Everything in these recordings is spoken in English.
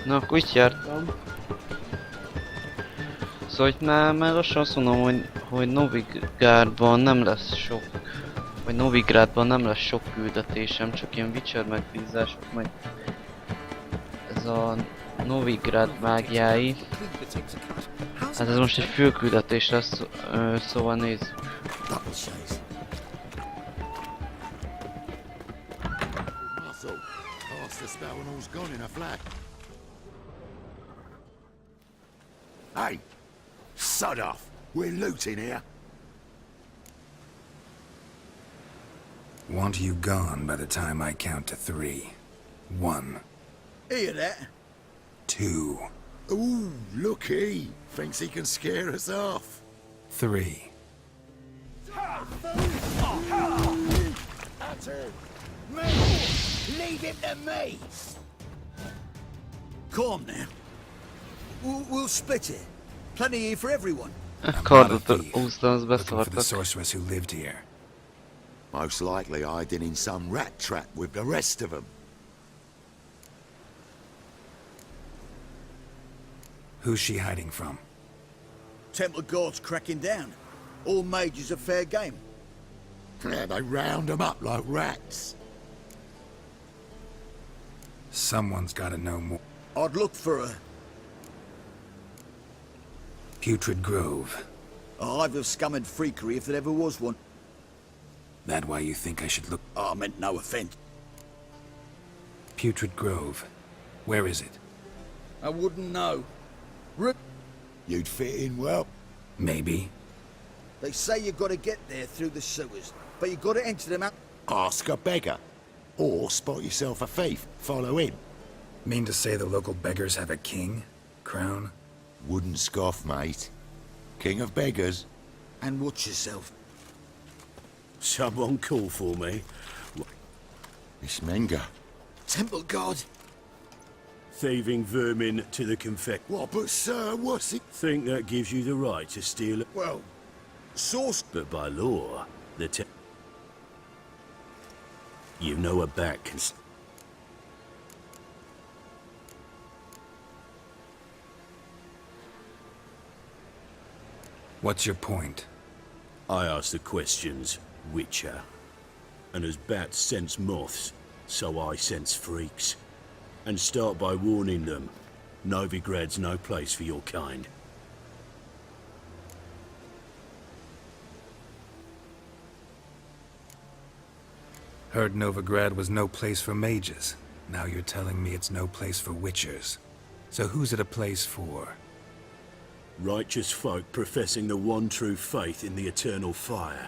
Na, akkor itt jártam. Szóval itt már lassan azt mondom, hogy Novigradban nem lesz sok... Vagy Novigrádban nem lesz sok küldetésem, csak ilyen Witcher megbízások, meg... Ez a Novigrad máglyái. Hát ez most egy főküldetés lesz, szóval nézzük. Hey, sod off. We're looting here. Want you gone by the time I count to 3. 1. Hear that? 2. Ooh, looky. Thinks he can scare us off. 3. That's it. Me! Leave him to me! Calm now. We'll split it. Plenty here for everyone. Kardot húztam, az Looking for the beszartak. sorceress who lived here. Most likely hiding in some rat trap with the rest of them. Who's she hiding from? Temple guards cracking down. All mages are fair game. Yeah, they round them up like rats. Someone's gotta know more. I'd look for a Putrid Grove. hive of scum and freakery if there ever was one. That why you think I should look? I meant no offence. Putrid Grove. Where is it? I wouldn't know. You'd fit in well. Maybe. They say you got to get there through the sewers, but you got to enter them out. Ask a beggar. Or spot yourself a thief. Follow him. Mean to say the local beggars have a king? Crown? Wouldn't scoff, mate. King of beggars. And watch yourself. Someone call for me. It's Menga. Temple guard. Thieving vermin to the confect. What, but sir, what's it? Think that gives you the right to steal it? Well, source. But by law, you know a bat can... What's your point? I ask the questions, Witcher. And as bats sense moths, so I sense freaks. And start by warning them. Novigrad's no place for your kind. Heard Novigrad was no place for mages. Now you're telling me it's no place for witchers. So who's it a place for? Righteous folk professing the one true faith in the eternal fire.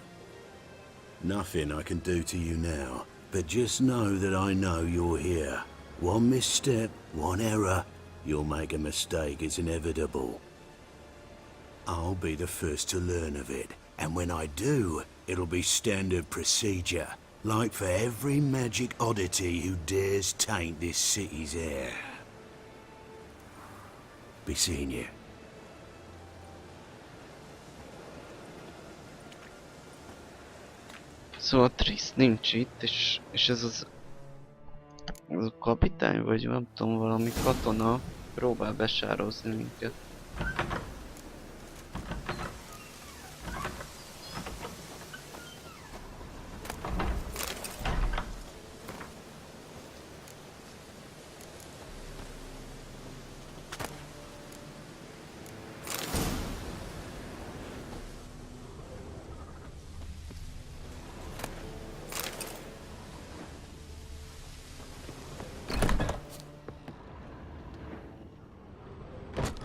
Nothing I can do to you now, but just know that I know you're here. One misstep, one error, you'll make a mistake, it's inevitable. I'll be the first to learn of it, and when I do, it'll be standard procedure, like for every magic oddity who dares taint this city's air. Be seeing you. Szóval Triss nincs itt, és ez az a kapitány, vagy nem tudom, valami katona próbál besározni minket.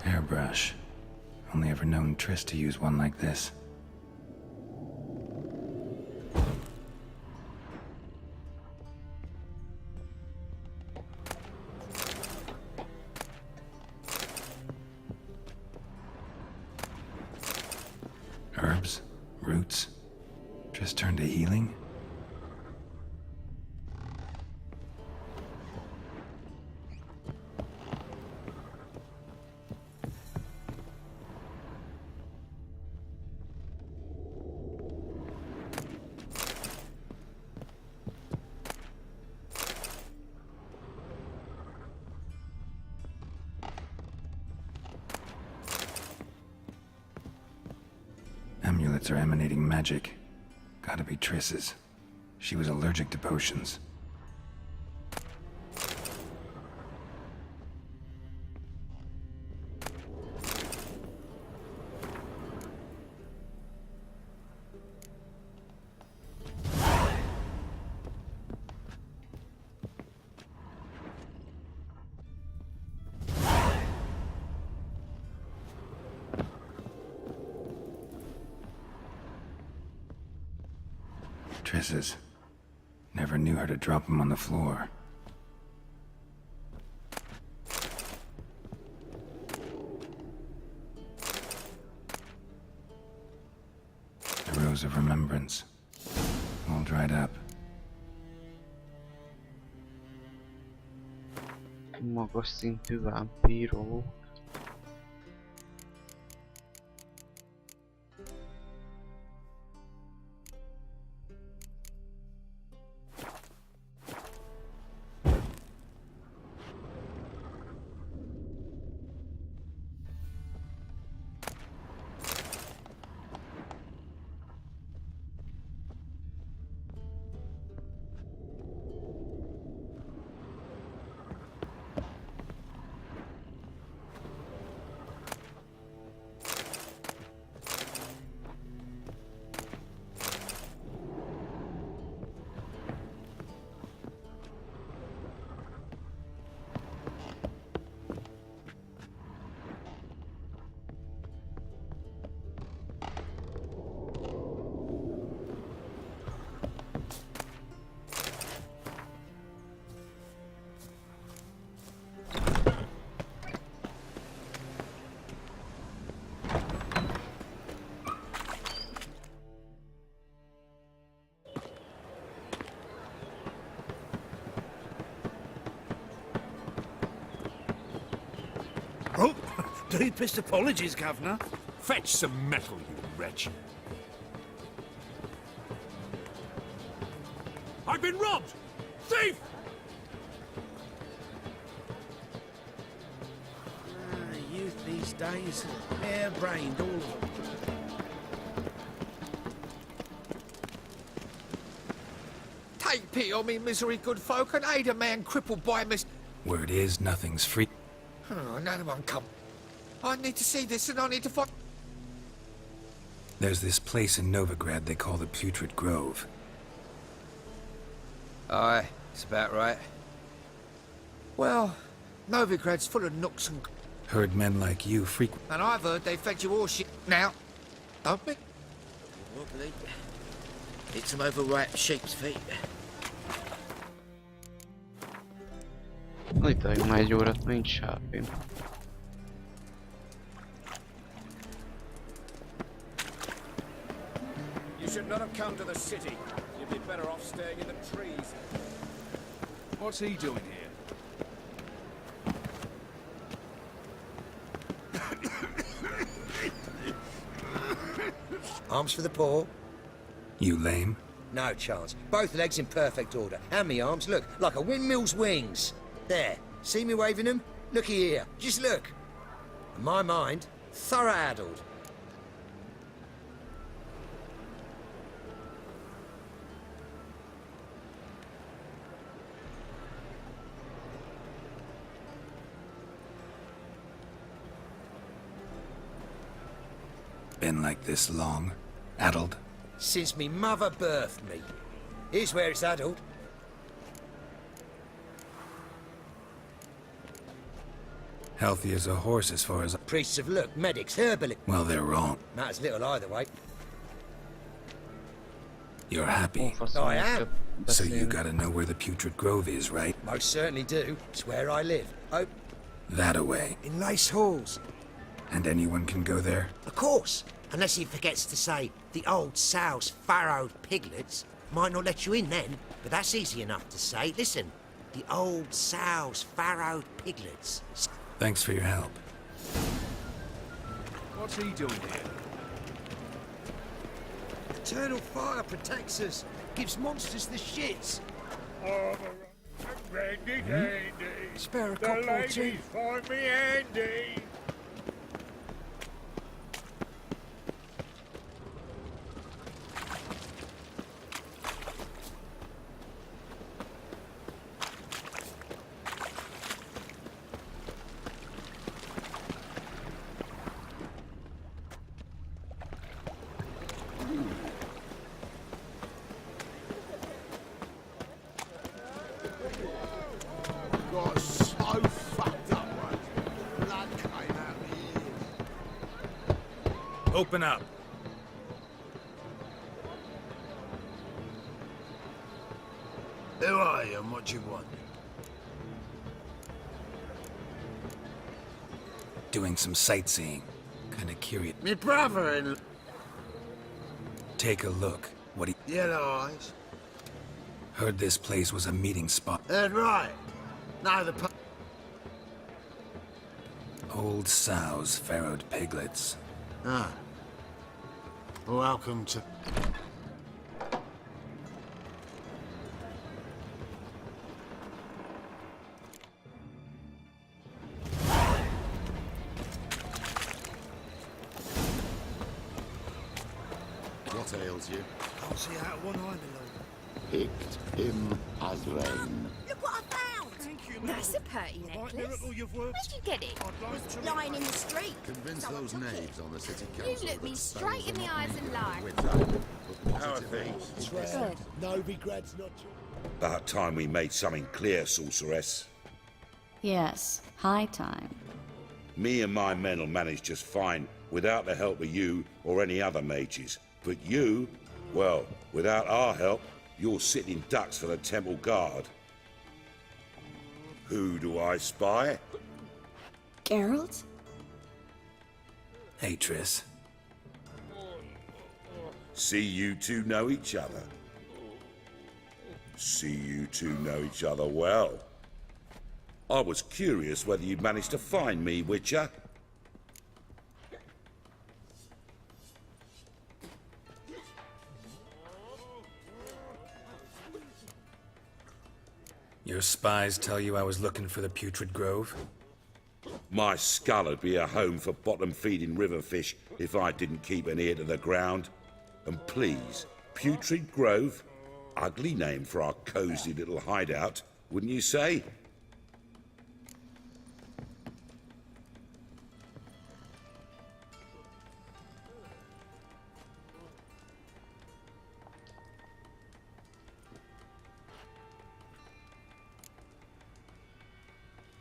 Hairbrush. Only ever known Triss to use one like this. Herbs? Roots? Triss turned to healing? pockets are emanating magic. Gotta be Triss's. She was allergic to potions. Triss's. Never knew her to drop them on the floor. The Rose of Remembrance. All dried up. Magas szintű vámpírok. Oh, deepest apologies, Governor. Fetch some metal, you wretch. I've been robbed! Thief! Youth these days, hair-brained, all of them. Take pity on me, misery, good folk, and aid a man crippled by mis... Word is, nothing's free. Oh, none of them come. I need to see this, and I need to find... There's this place in Novigrad they call the Putrid Grove. Aye, it's about right. Well, Novigrad's full of nooks and... Heard men like you frequent. And I've heard they fed you all shit now. Don't we? Wobbly. Eat some overripe sheep's feet. Itt már egy órát, nincs sárpén. You should not have come to the city. You'd be better off staying in the trees. What's he doing here? Arms for the poor? You lame? No chance. Both legs in perfect order. And me arms, look, like a windmill's wings. There. See me waving them? Looky here. Just look. And my mind, thorough addled. Been like this long? Addled? Since me mother birthed me. Here's where it's addled. Healthy as a horse as far as... Priests of look, medics, herbalists. Well, they're wrong. Matters little either way. You're happy. I am. So you gotta know where the Putrid Grove is, right? Most certainly do. It's where I live. Oh, That-a-way. in Lace Halls. And anyone can go there? Of course. Unless he forgets to say the old sow's farrowed piglets. Might not let you in then, but that's easy enough to say. Listen, the old sow's farrowed piglets. Thanks for your help. What's he doing here? Eternal fire protects us. Gives monsters the shits. Randy Dandy. Spare a cop or two. find me Andy. Open up. Who are you and what do you want? Doing some sightseeing. Kinda curious. Me brother in Take a look. What he yellow eyes. heard this place was a meeting spot. Heard right. No, the Old sows, farrowed piglets. Ah. Welcome to... What ails you? Can't see out one eye, my lord. Picked him as rain. Look what I found! That's a pretty necklace. Where'd you get it? Lying in the street. Convince those knaves on the city You council. look me straight in the eyes and lie. How are things? Good. Novigrad's not... About time we made something clear, sorceress. Yes, high time. Me and my men will manage just fine without the help of you or any other mages. But you, well, without our help, you're sitting ducks for the temple guard. Who do I spy? Geralt? Hey, Triss. See you two know each other. See you two know each other well. I was curious whether you'd managed to find me, Witcher. Your spies tell you I was looking for the Putrid Grove? My skull'd be a home for bottom-feeding river fish if I didn't keep an ear to the ground. And please, Putrid Grove? Ugly name for our cosy little hideout, wouldn't you say?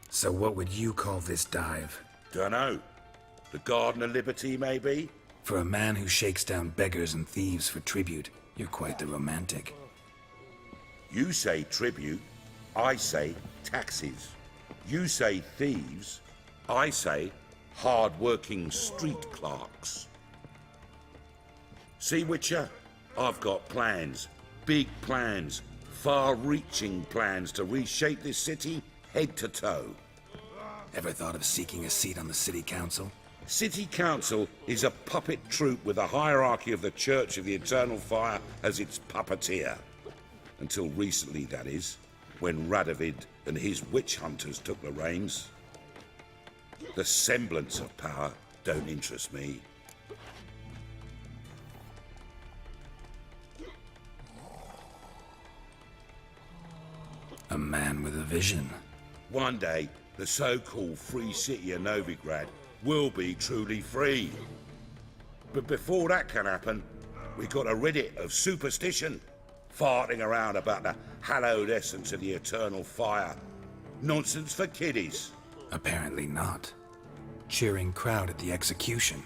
So what would you call this dive? Dunno. The Garden of Liberty, maybe? For a man who shakes down beggars and thieves for tribute, you're quite the romantic. You say tribute, I say taxes. You say thieves, I say hard-working street clerks. See, Witcher? I've got plans. Big plans. Far-reaching plans to reshape this city head to toe. Ever thought of seeking a seat on the city council? City Council is a puppet troupe with a hierarchy of the Church of the Eternal Fire as its puppeteer. Until recently, that is, when Radovid and his witch hunters took the reins. The semblance of power don't interest me. A man with a vision. One day, the so-called free city of Novigrad will be truly free. But before that can happen, we gotta rid it of superstition, farting around about the hallowed essence of the eternal fire. Nonsense for kiddies. Apparently not. Cheering crowd at the execution.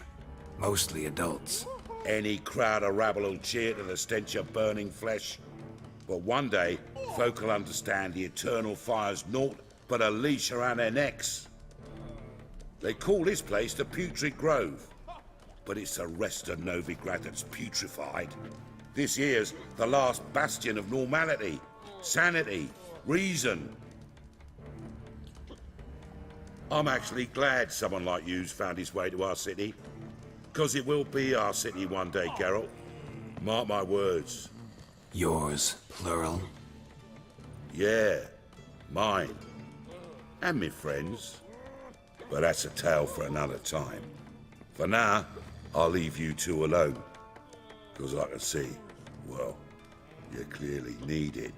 Mostly adults. Any crowd of rabble will cheer to the stench of burning flesh. But one day, folk will understand the eternal fire's naught but a leash around their necks. They call this place the Putrid Grove, but it's the rest of Novigrad that's putrefied. This here's the last bastion of normality, sanity, reason. I'm actually glad someone like you's found his way to our city, because it will be our city one day, Geralt. Mark my words. Yours, plural. Yeah, mine. And me friends. But that's a tale for another time. For now, I'll leave you two alone. Because I can see, well, you clearly need it.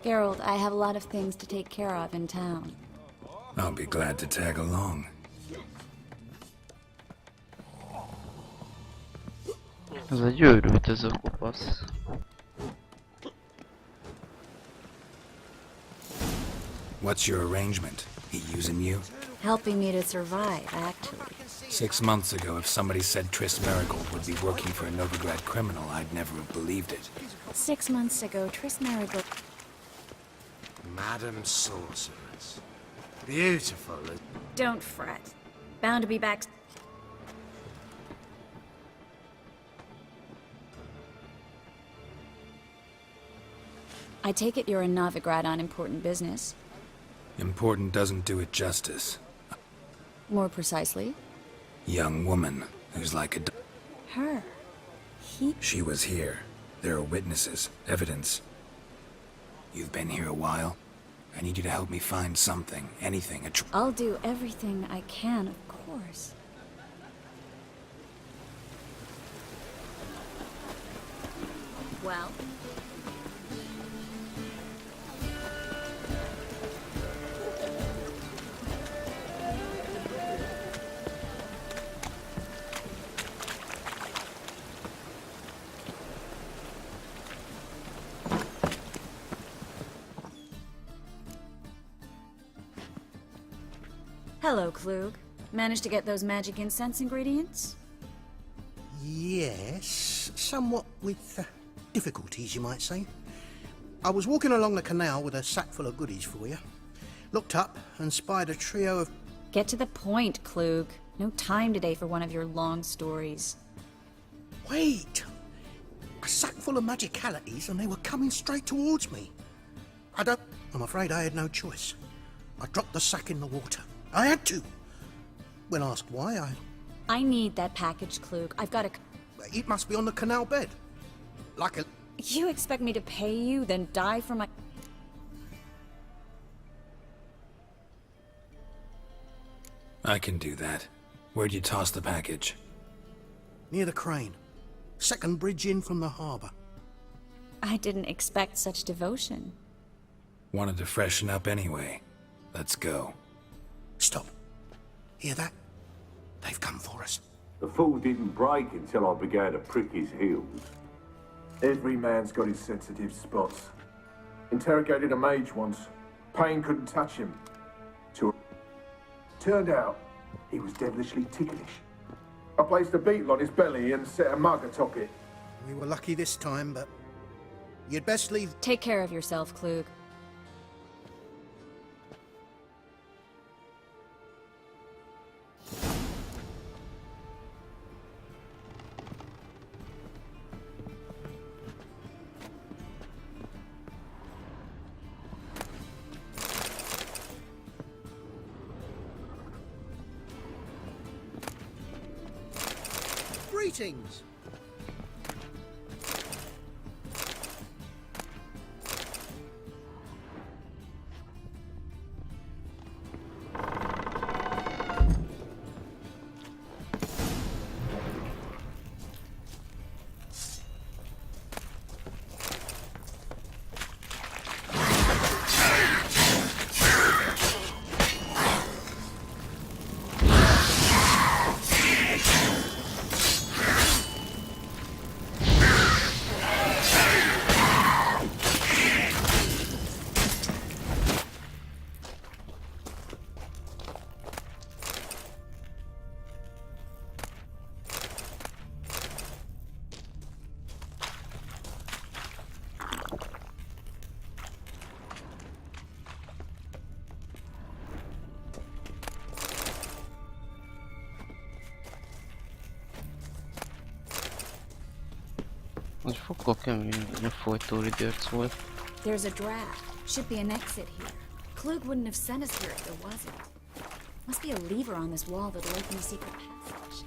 Geralt, I have a lot of things to take care of in town. I'll be glad to tag along. Ez egy őrült ez a kopasz. What's your arrangement? He using you? Helping me to survive, actually. 6 months ago, if somebody said Triss Marigold would be working for a Novigrad criminal, I'd never have believed it. 6 months ago, Triss Marigold... Madam Sorceress. Beautiful. Don't fret. Bound to be back... I take it you're in Novigrad on important business. Important doesn't do it justice. More precisely? Young woman who's like a... Her. She was here. There are witnesses, evidence. You've been here a while. I need you to help me find something, anything, I'll do everything I can, of course. Well? Hello, Klug. Managed to get those magic incense ingredients? Yes, somewhat with difficulties, you might say. I was walking along the canal with a sack full of goodies for you. Looked up and spied a trio of... Get to the point, Klug. No time today for one of your long stories. Wait! A sack full of magicalities and they were coming straight towards me. I'm afraid I had no choice. I dropped the sack in the water. I had to. When asked why, I need that package, Klug. I've got to... It must be on the canal bed. Like a... You expect me to pay you, then die for my... I can do that. Where'd you toss the package? Near the crane. Second bridge in from the harbour. I didn't expect such devotion. Wanted to freshen up anyway. Let's go. Stop. Hear that? They've come for us. The fall didn't break until I began to prick his heels. Every man's got his sensitive spots. Interrogated a mage once. Pain couldn't touch him. Turned out, he was devilishly ticklish. I placed a beetle on his belly and set a mug atop it. We were lucky this time, but... You'd best leave... Take care of yourself, Klug. Greetings! Az fokkal kemény, a folytó időrc volt. There's a draft. Should be an exit here. Klug wouldn't have sent us here if there wasn't. Must be a lever on this wall that'll open the secret passage.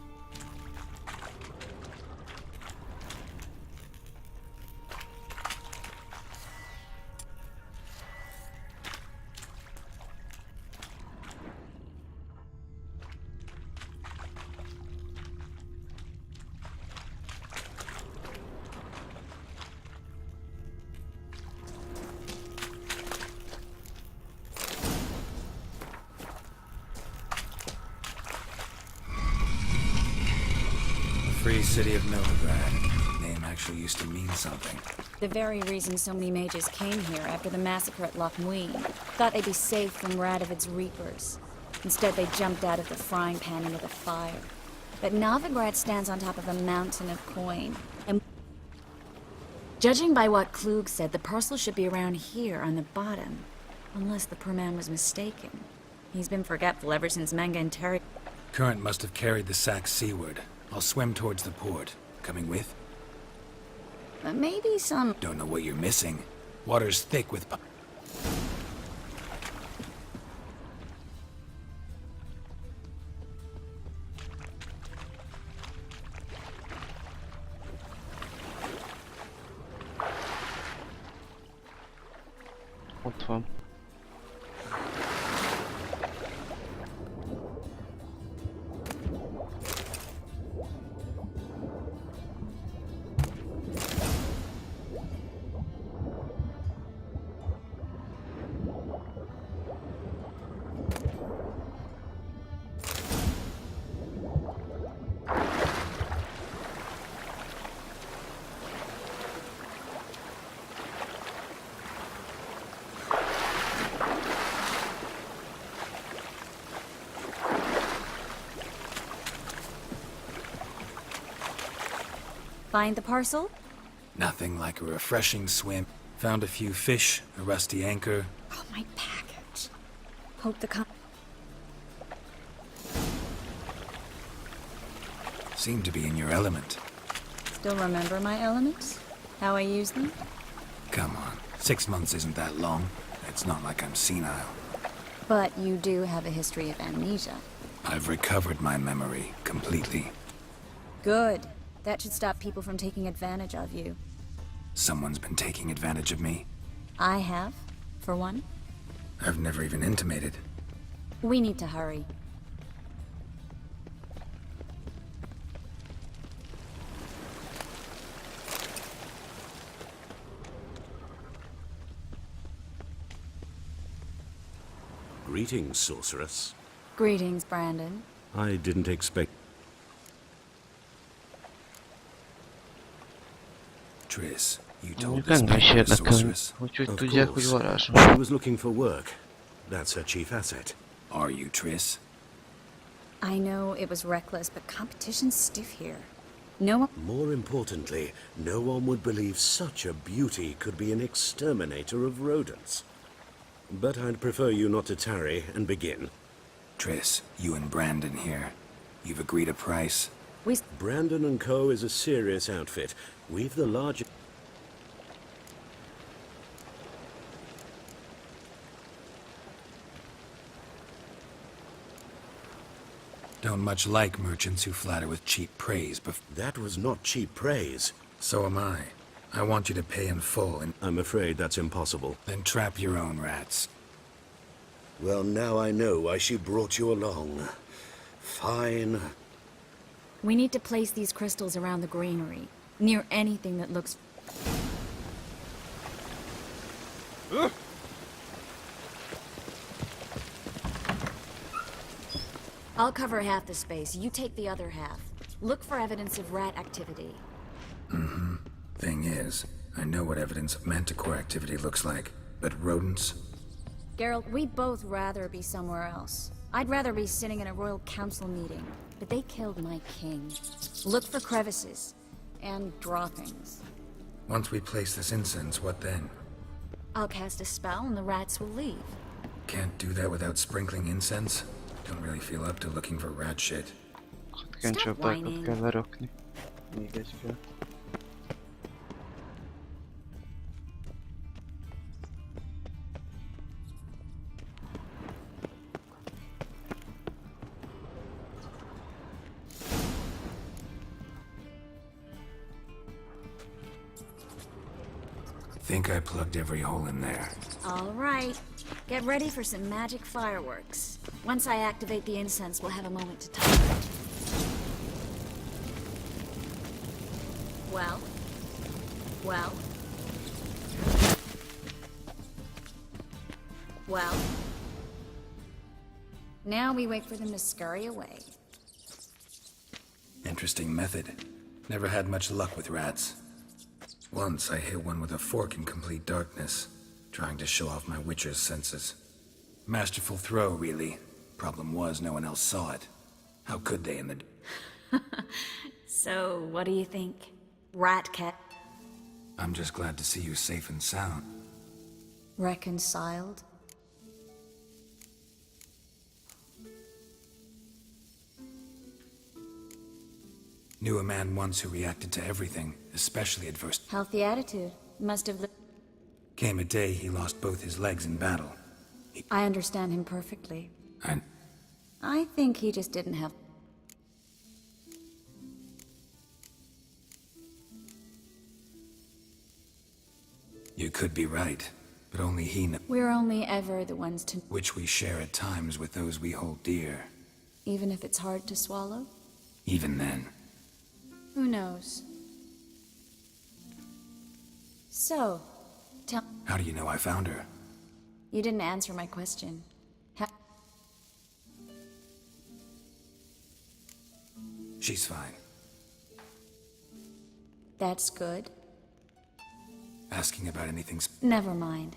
Free city of Novigrad. Name actually used to mean something. The very reason so many mages came here after the massacre at Loch Muin. Thought they'd be safe from Radovid's reapers. Instead, they jumped out of the frying pan into the fire. But Novigrad stands on top of a mountain of coin. And judging by what Klug said, the parcel should be around here on the bottom. Unless the poor man was mistaken. He's been forgetful ever since Manga and Terry... Current must have carried the sack seaward. I'll swim towards the port. Coming with? Maybe some... Don't know what you're missing. Water's thick with... Ott van. Find the parcel? Nothing like a refreshing swim. Found a few fish, a rusty anchor. Oh, my package. Hope the Seem to be in your element. Still remember my elements? How I use them? Come on, 6 months isn't that long. It's not like I'm senile. But you do have a history of amnesia. I've recovered my memory completely. Good. That should stop people from taking advantage of you. Someone's been taking advantage of me. I have, for one. I've never even intimated. We need to hurry. Greetings, sorceress. Greetings, Brandon. I didn't expect... Triss, you told Mondjuk this engem is man you're a érdekel, sorceress. hogy Of tudják, hogy course. varázs. She was looking for work. That's her chief asset. Are you, Triss? I know it was reckless, but competition's stiff here. No one... More importantly, no one would believe such a beauty could be an exterminator of rodents. But I'd prefer you not to tarry and begin. Triss, you and Brandon here. You've agreed a price? Brandon and Co. is a serious outfit. We've the largest... Don't much like merchants who flatter with cheap praise, but... That was not cheap praise. So am I. I want you to pay in full, and... I'm afraid that's impossible. Then trap your own rats. Well, now I know why she brought you along. Fine. We need to place these crystals around the granary, near anything that looks... I'll cover half the space, you take the other half. Look for evidence of rat activity. Mm-hmm. Thing is, I know what evidence of manticore activity looks like, but rodents? Geralt, we'd both rather be somewhere else. I'd rather be sitting in a royal council meeting, but they killed my king. Look for crevices, and droppings. Once we place this incense, what then? I'll cast a spell and the rats will leave. Can't do that without sprinkling incense? Don't really feel up to looking for rat shit. Kencsapákat kell lerakni. Még egy kell. Think I plugged every hole in there. All right. Get ready for some magic fireworks. Once I activate the incense, we'll have a moment to talk. Well? Well? Well? Now we wait for them to scurry away. Interesting method. Never had much luck with rats. Once I hit one with a fork in complete darkness, trying to show off my witcher's senses. Masterful throw, really, Problem was, no one else saw it. How could they in the... So, what do you think? Rat cat? I'm just glad to see you safe and sound. Reconciled? Knew a man once who reacted to everything, especially adverse. Healthy attitude. Must have lived. Came a day he lost both his legs in battle. I understand him perfectly. And I think he just didn't have... you could be right, but only he knows. We're only ever the ones to... Which we share at times with those we hold dear. Even if it's hard to swallow? Even then. Who knows? So, tell... How do you know I found her? You didn't answer my question. She's fine. That's good. Asking about anything Never mind.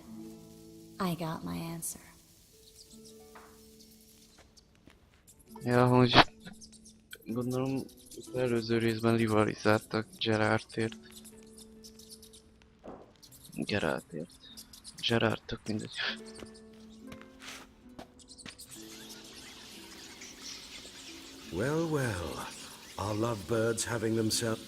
I got my answer. Ja, hogy gondolom az előző részben rivalizáltak Gerardtért. Gerardtért. Gerardtok mindegy. Well, well. Are lovebirds having themselves...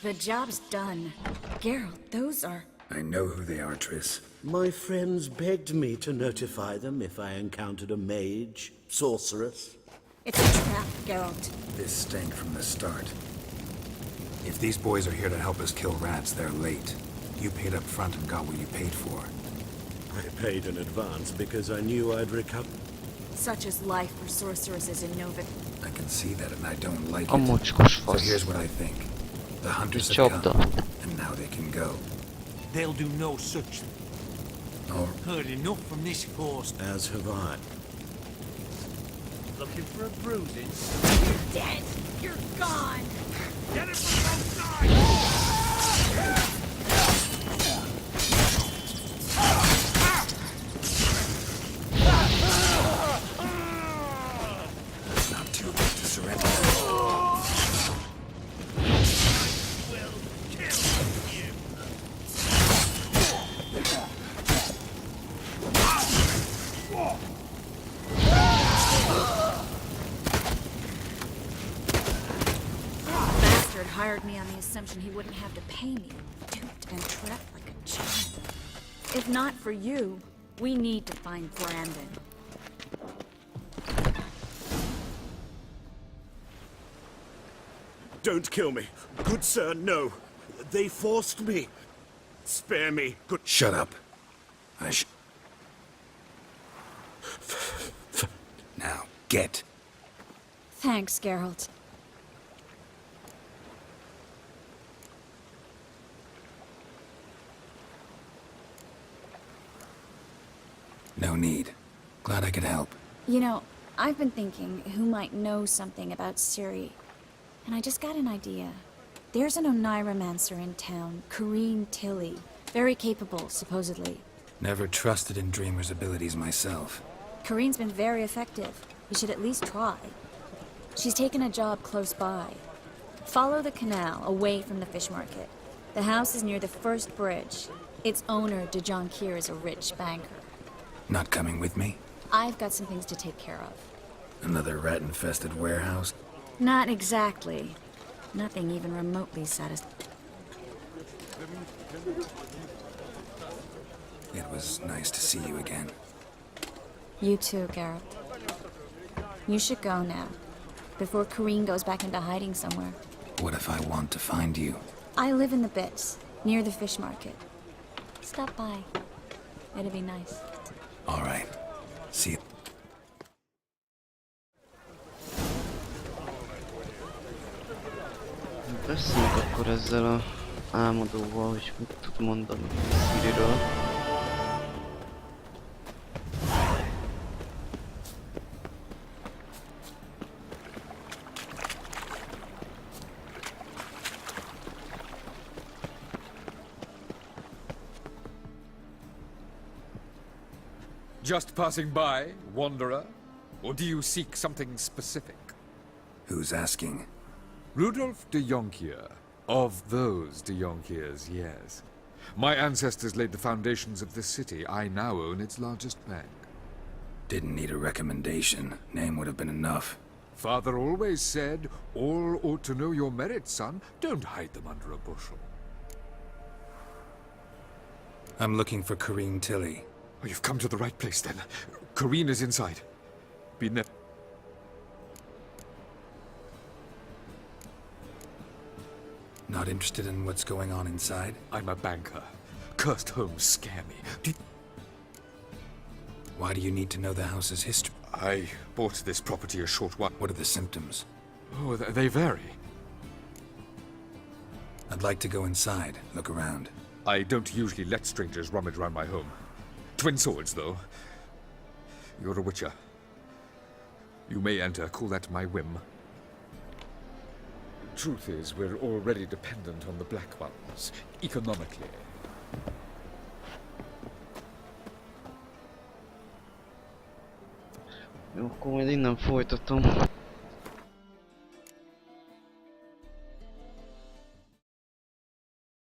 The job's done. Geralt, those are... I know who they are, Triss. My friends begged me to notify them if I encountered a mage, sorceress. It's a trap, Geralt. This stank from the start. If these boys are here to help us kill rats, they're late. You paid up front and got what you paid for. I paid in advance because I knew I'd recover. Such is life for sorceresses in Novigrad. I can see that and I don't like A it. mocskos So fasz. here's what I think. The hunters have Csapda. come, and now they can go. They'll do no such thing. Oh. Heard enough from this force. As have I. Looking for a bruising? You're dead! You're gone! Get it from both sides! Not too late to surrender. Hired me on the assumption he wouldn't have to pay me. Duped and trapped like a child. If not for you, we need to find Brandon. Don't kill me. Good sir, no. They forced me. Spare me. Good... Shut up. Now, get. Thanks, Geralt. No need. Glad I could help. You know, I've been thinking who might know something about Ciri. And I just got an idea. There's an Oneiromancer in town, Corrine Tilly. Very capable, supposedly. Never trusted in Dreamer's abilities myself. Corrine's been very effective. We should at least try. She's taken a job close by. Follow the canal, away from the fish market. The house is near the first bridge. Its owner, De Jonquier, is a rich banker. Not coming with me? I've got some things to take care of. Another rat-infested warehouse? Not exactly. Nothing even remotely satisfying. It was nice to see you again. You too, Geralt. You should go now, before Corrine goes back into hiding somewhere. What if I want to find you? I live in the Bits, near the fish market. Stop by. It'd be nice. All right. See you. Beszéljünk akkor ezzel a álmodóval, hogy mit tud mondani Ciriről. Just passing by, wanderer? Or do you seek something specific? Who's asking? Rudolf de Jonkier. Of those de Jonkiers, yes. My ancestors laid the foundations of this city. I now own its largest bank. Didn't need a recommendation. Name would have been enough. Father always said, all ought to know your merits, son. Don't hide them under a bushel. I'm looking for Corrine Tilly. Oh, you've come to the right place, then. Corrine is inside. Been there. Not interested in what's going on inside? I'm a banker. Cursed homes scare me. Why do you need to know the house's history? I bought this property a short while. What are the symptoms? Oh, they vary. I'd like to go inside, look around. I don't usually let strangers rummage around my home. Twin swords, though. You're a witcher. You may enter, call that my whim. Truth is, we're already dependent on the Black Ones, economically. Jó, akkor majd innen folytatom.